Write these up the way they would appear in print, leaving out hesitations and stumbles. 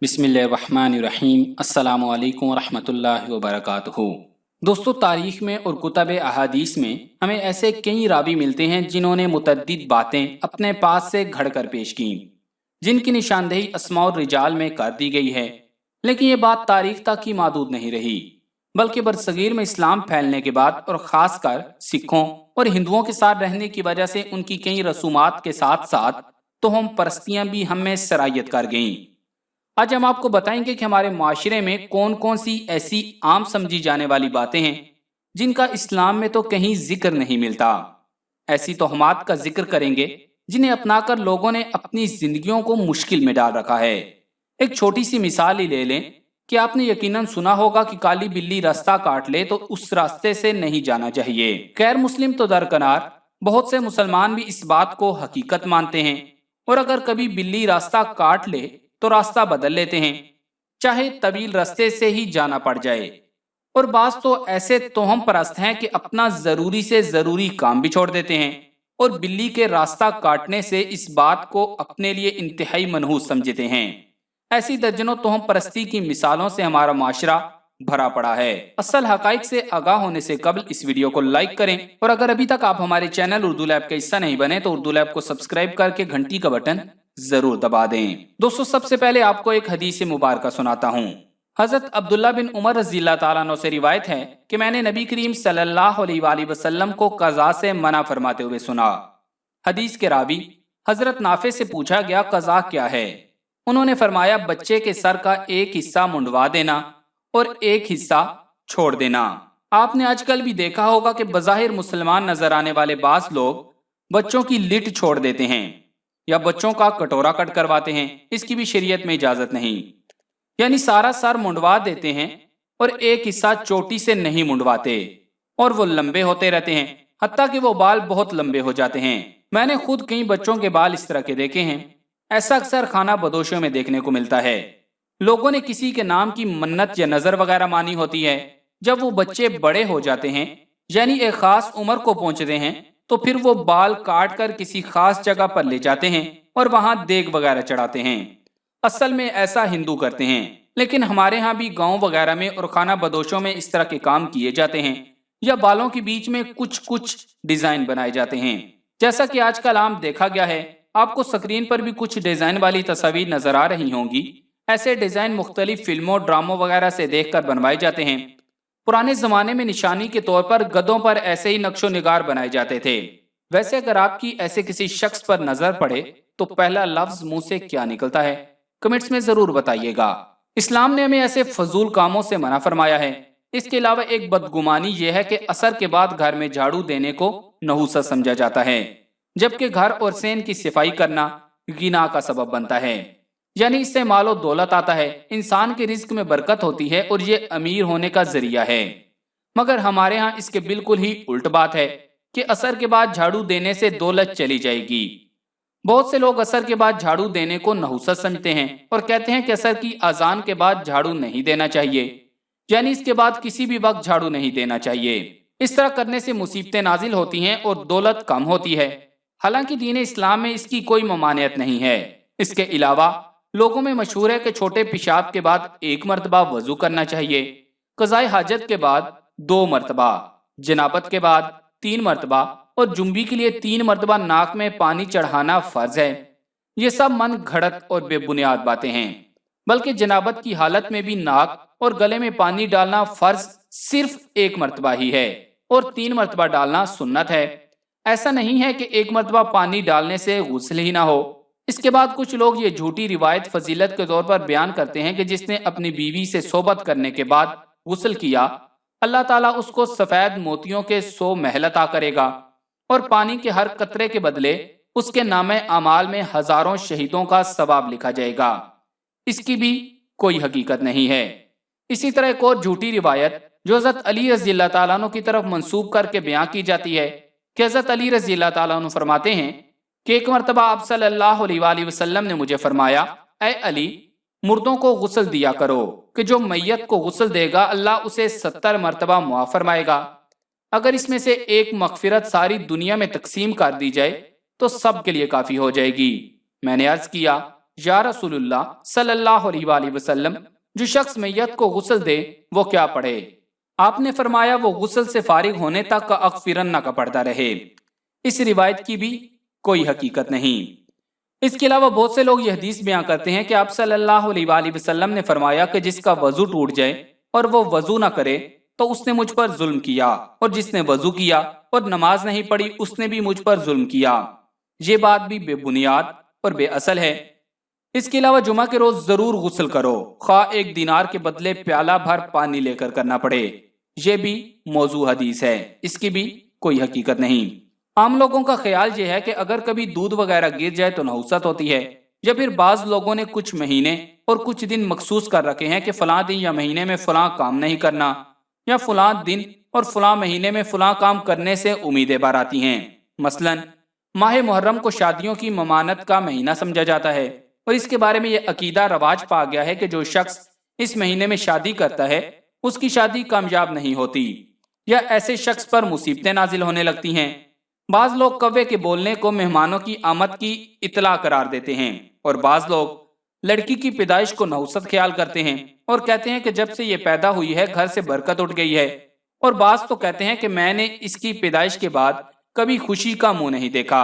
بسم اللہ الرحمن الرحیم۔ السلام علیکم ورحمۃ اللہ وبرکاتہ۔ دوستو، تاریخ میں اور کتب احادیث میں ہمیں ایسے کئی راوی ملتے ہیں جنہوں نے متعدد باتیں اپنے پاس سے گھڑ کر پیش کی، جن کی نشاندہی اسماء الرجال میں کر دی گئی ہے، لیکن یہ بات تاریخ تک ہی محدود نہیں رہی، بلکہ برصغیر میں اسلام پھیلنے کے بعد اور خاص کر سکھوں اور ہندوؤں کے ساتھ رہنے کی وجہ سے ان کی کئی رسومات کے ساتھ ساتھ توہم پرستیاں بھی ہم میں سرایت کر گئیں۔ آج ہم آپ کو بتائیں گے کہ ہمارے معاشرے میں کون کون سی ایسی عام سمجھی جانے والی باتیں ہیں جن کا اسلام میں تو کہیں ذکر نہیں ملتا۔ ایسی توہمات کا ذکر کریں گے جنہیں اپنا کر لوگوں نے اپنی زندگیوں کو مشکل میں ڈال رکھا ہے۔ ایک چھوٹی سی مثال ہی لے لیں کہ آپ نے یقیناً سنا ہوگا کہ کالی بلی راستہ کاٹ لے تو اس راستے سے نہیں جانا چاہیے۔ غیر مسلم تو درکنار، بہت سے مسلمان بھی اس بات کو حقیقت مانتے ہیں، اور اگر کبھی بلی راستہ کاٹ لے تو راستہ بدل لیتے ہیں، چاہے طویل راستے سے ہی جانا پڑ جائے۔ اور بعض تو ایسے توہم پرست ہیں کہ اپنا ضروری سے ضروری کام بھی چھوڑ دیتے ہیں اور بلی کے راستہ کاٹنے سے اس بات کو اپنے لیے انتہائی منحوس سمجھتے ہیں۔ ایسی درجنوں توہم پرستی کی مثالوں سے ہمارا معاشرہ بھرا پڑا ہے۔ اصل حقائق سے آگاہ ہونے سے قبل اس ویڈیو کو لائک کریں، اور اگر ابھی تک آپ ہمارے چینل اردو لیب کا حصہ نہیں بنے تو اردو لیب کو سبسکرائب کر کے گھنٹی کا بٹن ضرور دبا دیں۔ دوستو، سب سے پہلے آپ کو ایک حدیث مبارکہ سناتا ہوں۔ حضرت عبداللہ بن عمر رضی اللہ تعالیٰ عنہ سے روایت ہے کہ میں نے نبی کریم صلی اللہ علیہ وآلہ وسلم کو قضاء سے منع فرماتے ہوئے سنا۔ حدیث کے راوی حضرت نافع سے پوچھا گیا، قضاء کیا ہے؟ انہوں نے فرمایا، بچے کے سر کا ایک حصہ منڈوا دینا اور ایک حصہ چھوڑ دینا۔ آپ نے آج کل بھی دیکھا ہوگا کہ بظاہر مسلمان نظر آنے والے بعض لوگ بچوں کی لٹ چھوڑ دیتے ہیں یا بچوں کا کٹورا کٹ کرواتے ہیں۔ اس کی بھی شریعت میں اجازت نہیں، یعنی سارا سر منڈوا دیتے ہیں اور ایک حصہ چوٹی سے نہیں منڈواتے، اور وہ لمبے ہوتے رہتے ہیں، حتیٰ کہ وہ بال بہت لمبے ہو جاتے ہیں۔ میں نے خود کئی بچوں کے بال اس طرح کے دیکھے ہیں۔ ایسا اکثر خانہ بدوشوں میں دیکھنے کو ملتا ہے۔ لوگوں نے کسی کے نام کی منت یا نظر وغیرہ مانی ہوتی ہے، جب وہ بچے بڑے ہو جاتے ہیں، یعنی ایک خاص عمر کو پہنچتے ہیں، تو پھر وہ بال کاٹ کر کسی خاص جگہ پر لے جاتے ہیں اور وہاں دیگ وغیرہ چڑھاتے ہیں۔ اصل میں ایسا ہندو کرتے ہیں، لیکن ہمارے ہاں بھی گاؤں وغیرہ میں اور خانہ بدوشوں میں اس طرح کے کام کیے جاتے ہیں، یا بالوں کے بیچ میں کچھ ڈیزائن بنائے جاتے ہیں، جیسا کہ آج کل عام دیکھا گیا ہے۔ آپ کو سکرین پر بھی کچھ ڈیزائن والی تصاویر نظر آ رہی ہوں گی۔ ایسے ڈیزائن مختلف فلموں، ڈراموں وغیرہ سے دیکھ کر بنوائے جاتے ہیں۔ پرانے زمانے میں نشانی کے طور پر گدوں پر ایسے ہی نقش و نگار بنائے جاتے تھے۔ ویسے اگر آپ کی ایسے کسی شخص پر نظر پڑے تو پہلا لفظ منہ سے کیا نکلتا ہے؟ کمنٹس میں ضرور بتائیے گا۔ اسلام نے ہمیں ایسے فضول کاموں سے منع فرمایا ہے۔ اس کے علاوہ ایک بدگمانی یہ ہے کہ عصر کے بعد گھر میں جھاڑو دینے کو نحوست سمجھا جاتا ہے، جبکہ گھر اور صحن کی صفائی کرنا غنا کا سبب بنتا ہے، یعنی اس سے مال و دولت آتا ہے، انسان کے رزق میں برکت ہوتی ہے اور یہ امیر ہونے کا ذریعہ ہے۔ مگر ہمارے ہاں اس کے بالکل ہی الٹ بات ہے کہ عصر کے بعد جھاڑو دینے سے دولت چلی جائے گی۔ بہت سے لوگ عصر کے بعد جھاڑو دینے کو نحوست سمجھتے ہیں اور کہتے ہیں کہ عصر کی اذان کے بعد جھاڑو نہیں دینا چاہیے، یعنی اس کے بعد کسی بھی وقت جھاڑو نہیں دینا چاہیے۔ اس طرح کرنے سے مصیبتیں نازل ہوتی ہیں اور دولت کم ہوتی ہے، حالانکہ دین اسلام میں اس کی کوئی ممانعت نہیں ہے۔ اس کے علاوہ لوگوں میں مشہور ہے کہ چھوٹے پیشاب کے بعد 1 مرتبہ وضو کرنا چاہیے، قضاء حاجت کے بعد 2 مرتبہ، جنابت کے بعد 3 مرتبہ، اور جنبی کے لیے 3 مرتبہ ناک میں پانی چڑھانا فرض ہے۔ یہ سب من گھڑت اور بے بنیاد باتیں ہیں، بلکہ جنابت کی حالت میں بھی ناک اور گلے میں پانی ڈالنا فرض صرف 1 مرتبہ ہی ہے اور 3 مرتبہ ڈالنا سنت ہے۔ ایسا نہیں ہے کہ 1 مرتبہ پانی ڈالنے سے غسل ہی نہ ہو۔ اس کے بعد کچھ لوگ یہ جھوٹی روایت فضیلت کے طور پر بیان کرتے ہیں کہ جس نے اپنی بیوی سے صحبت کرنے کے بعد غسل کیا، اللہ تعالیٰ اس کو سفید موتیوں کے 100 محل عطا کرے گا، اور پانی کے ہر قطرے کے بدلے اس کے نامہ اعمال میں ہزاروں شہیدوں کا ثواب لکھا جائے گا۔ اس کی بھی کوئی حقیقت نہیں ہے۔ اسی طرح ایک اور جھوٹی روایت جو حضرت علی رضی اللہ تعالیٰ عنہ کی طرف منسوب کر کے بیان کی جاتی ہے کہ حضرت علی رضی اللہ تعالیٰ عنہ فرماتے ہیں کہ ایک مرتبہ آپ صلی اللہ علیہ وآلہ وسلم نے مجھے فرمایا، اے علی، مردوں کو غسل دیا کرو کہ جو میت کو غسل دے گا اللہ اسے 70 مرتبہ معاف فرمائے گا۔ اگر اس میں سے ایک مغفرت ساری دنیا میں تقسیم کر دی جائے تو سب کے لیے کافی ہو جائے گی۔ میں نے عرض کیا، یا رسول اللہ صلی اللہ علیہ وآلہ وسلم، جو شخص میت کو غسل دے وہ کیا پڑھے؟ آپ نے فرمایا وہ غسل سے فارغ ہونے تک کا اغفرن کا پڑھتا رہے۔ اس روایت کی بھی کوئی حقیقت نہیں۔ اس کے علاوہ بہت سے لوگ یہ حدیث بیان کرتے ہیں کہ آپ صلی اللہ علیہ وآلہ وسلم نے فرمایا کہ جس کا وضو ٹوٹ جائے اور وہ وضو نہ کرے تو اس نے مجھ پر ظلم کیا، اور جس نے وضو کیا اور نماز نہیں پڑھی اس نے بھی مجھ پر ظلم کیا۔ یہ بات بھی بے بنیاد اور بے اصل ہے۔ اس کے علاوہ جمعہ کے روز ضرور غسل کرو، خواہ 1 دینار کے بدلے پیالہ بھر پانی لے کر کرنا پڑے۔ یہ بھی موضوع حدیث ہے، اس کی بھی کوئی حقیقت نہیں۔ عام لوگوں کا خیال یہ ہے کہ اگر کبھی دودھ وغیرہ گر جائے تو نحوست ہوتی ہے، یا پھر بعض لوگوں نے کچھ مہینے اور کچھ دن مخصوص کر رکھے ہیں کہ فلاں دن یا مہینے میں فلاں کام نہیں کرنا، یا فلاں دن اور فلاں مہینے میں فلاں کام کرنے سے امیدیں بار آتی ہیں۔ مثلا ماہ محرم کو شادیوں کی ممانت کا مہینہ سمجھا جاتا ہے، اور اس کے بارے میں یہ عقیدہ رواج پا گیا ہے کہ جو شخص اس مہینے میں شادی کرتا ہے اس کی شادی کامیاب نہیں ہوتی، یا ایسے شخص پر مصیبتیں نازل ہونے لگتی ہیں۔ بعض لوگ کوے کے بولنے کو مہمانوں کی آمد کی اطلاع قرار دیتے ہیں، اور بعض لوگ لڑکی کی پیدائش کو نحوست خیال کرتے ہیں اور کہتے ہیں کہ جب سے یہ پیدا ہوئی ہے گھر سے برکت اٹھ گئی ہے، اور بعض تو کہتے ہیں کہ میں نے اس کی پیدائش کے بعد کبھی خوشی کا منہ نہیں دیکھا۔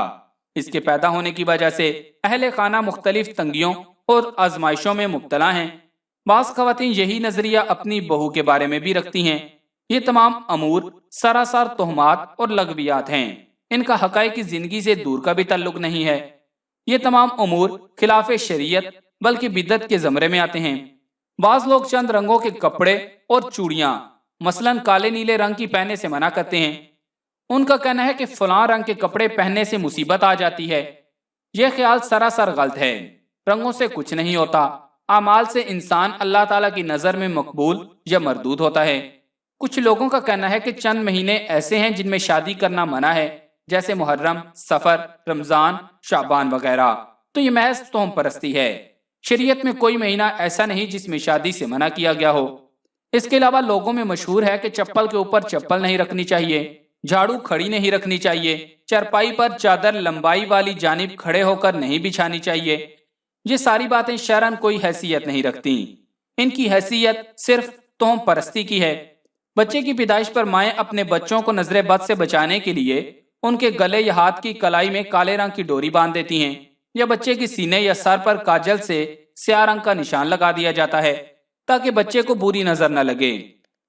اس کے پیدا ہونے کی وجہ سے اہل خانہ مختلف تنگیوں اور آزمائشوں میں مبتلا ہیں۔ بعض خواتین یہی نظریہ اپنی بہو کے بارے میں بھی رکھتی ہیں۔ یہ تمام امور سراسر تہمات اور لغویات ہیں، ان کا حقائق کی زندگی سے دور کا بھی تعلق نہیں ہے۔ یہ تمام امور خلاف شریعت بلکہ بدعت کے زمرے میں آتے ہیں۔ بعض لوگ چند رنگوں کے کپڑے اور چوڑیاں مثلا کالے نیلے رنگ کی پہننے سے منع کرتے ہیں۔ ان کا کہنا ہے کہ فلاں رنگ کے کپڑے پہننے سے مصیبت آ جاتی ہے۔ یہ خیال سراسر غلط ہے۔ رنگوں سے کچھ نہیں ہوتا، اعمال سے انسان اللہ تعالیٰ کی نظر میں مقبول یا مردود ہوتا ہے۔ کچھ لوگوں کا کہنا ہے کہ چند مہینے ایسے ہیں جن میں شادی کرنا منع ہے، جیسے محرم، سفر، رمضان، شعبان وغیرہ، تو یہ محض توہم پرستی ہے۔ شریعت میں کوئی مہینہ ایسا نہیں جس میں شادی سے منع کیا گیا ہو۔ اس کے علاوہ لوگوں میں مشہور ہے کہ چپل کے اوپر چپل نہیں رکھنی چاہیے، جھاڑو کھڑی نہیں رکھنی چاہیے، چرپائی پر چادر لمبائی والی جانب کھڑے ہو کر نہیں بچھانی چاہیے۔ یہ ساری باتیں شرعاً کوئی حیثیت نہیں رکھتی، ان کی حیثیت صرف توہم پرستی کی ہے۔ بچے کی پیدائش پر مائیں اپنے بچوں کو نظر بد سے بچانے کے لیے ان کے گلے یا ہاتھ کی کلائی میں کالے رنگ کی ڈوری باندھ دیتی ہیں، یا بچے کی سینے یا سر پر کاجل سے سیاہ رنگ کا نشان لگا دیا جاتا ہے تاکہ بچے کو بری نظر نہ لگے۔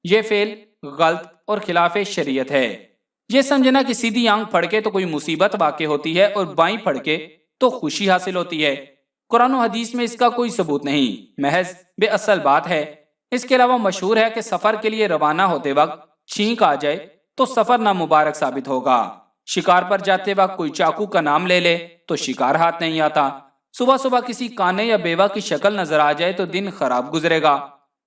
یہ فعل غلط اور خلاف شریعت ہے۔ یہ سمجھنا کہ سیدھی آنکھ پھڑ کے تو کوئی مصیبت واقع ہوتی ہے اور بائیں پھڑ کے تو خوشی حاصل ہوتی ہے، قرآن و حدیث میں اس کا کوئی ثبوت نہیں، محض بے اصل بات ہے۔ اس کے علاوہ مشہور ہے کہ سفر کے لیے روانہ ہوتے وقت چھینک آ جائے تو سفر نامبارک ثابت ہوگا۔ شکار پر جاتے وقت کوئی چاقو کا نام لے لے تو شکار ہاتھ نہیں آتا۔ صبح صبح کسی کانے یا بیوہ کی شکل نظر آ جائے تو دن خراب گزرے گا۔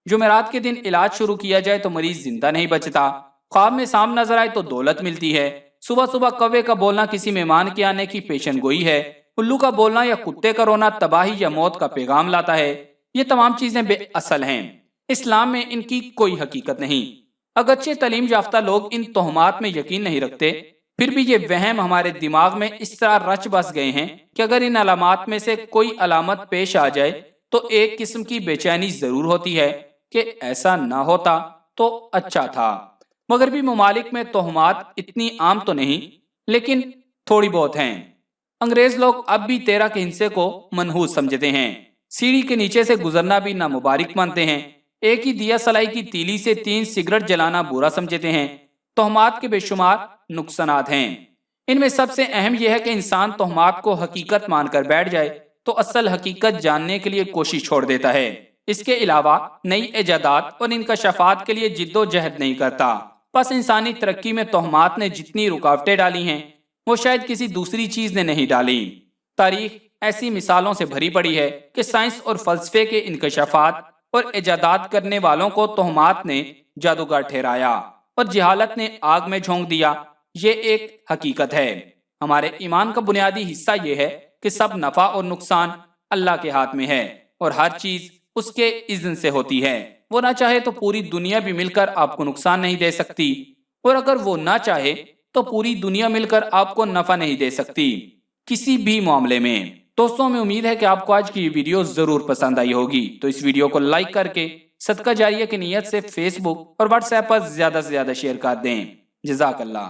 جمعرات کے دن علاج شروع کیا جائے تو مریض زندہ نہیں بچتا۔ خواب میں سام نظر آئے تو دولت ملتی ہے۔ صبح صبح کوے کا بولنا کسی مہمان کے آنے کی پیشن گوئی ہے۔ الو کا بولنا یا کتے کا رونا تباہی یا موت کا پیغام لاتا ہے۔ یہ تمام چیزیں بے اصل ہیں، اسلام میں ان کی کوئی حقیقت نہیں۔ اگرچہ تعلیم یافتہ لوگ ان تہمات میں یقین نہیں رکھتے، پھر بھی یہ وہم ہمارے دماغ میں اس طرح رچ بس گئے ہیں کہ اگر ان علامات میں سے کوئی علامت پیش آ جائے تو ایک قسم کی بے چینی ضرور ہوتی ہے کہ ایسا نہ ہوتا تو اچھا تھا۔ مغربی ممالک میں تہمات اتنی عام تو نہیں، لیکن تھوڑی بہت ہیں۔ انگریز لوگ اب بھی 13 کے ہندسے کو منحوس سمجھتے ہیں، سیڑھی کے نیچے سے گزرنا بھی نامبارک مانتے ہیں، ایک ہی دیا سلائی کی تیلی سے 3 سگریٹ جلانا برا سمجھتے ہیں۔ تہمات کے بے شمار نقصانات ہیں، ان میں سب سے اہم یہ ہے کہ انسان تہمات کو حقیقت مان کر بیٹھ جائے تو اصل حقیقت جاننے کے لیے کوشش چھوڑ دیتا ہے۔ اس کے علاوہ نئی ایجادات اور انکشافات کے لیے جد و جہد نہیں کرتا۔ پس انسانی ترقی میں تہمات نے جتنی رکاوٹیں ڈالی ہیں وہ شاید کسی دوسری چیز نے نہیں ڈالی۔ تاریخ ایسی مثالوں سے بھری پڑی ہے کہ سائنس اور فلسفے کے انکشافات اور ایجادات کرنے والوں کو تہمات نے جادوگر ٹھہرایا اور جہالت نے آگ میں جھونک دیا۔ یہ ایک حقیقت ہے۔ ہمارے ایمان کا بنیادی حصہ یہ ہے کہ سب نفع اور نقصان اللہ کے ہاتھ میں ہے اور ہر چیز اس کے اذن سے ہوتی ہے۔ وہ نہ چاہے تو پوری دنیا بھی مل کر آپ کو نقصان نہیں دے سکتی، اور اگر وہ نہ چاہے تو پوری دنیا مل کر آپ کو نفع نہیں دے سکتی کسی بھی معاملے میں۔ دوستوں میں امید ہے کہ آپ کو آج کی یہ ویڈیو ضرور پسند آئی ہوگی، تو اس ویڈیو کو لائک کر کے صدقہ جاریہ کی نیت سے فیس بک اور واٹس ایپ پر زیادہ سے زیادہ شیئر کر دیں۔ جزاک اللہ۔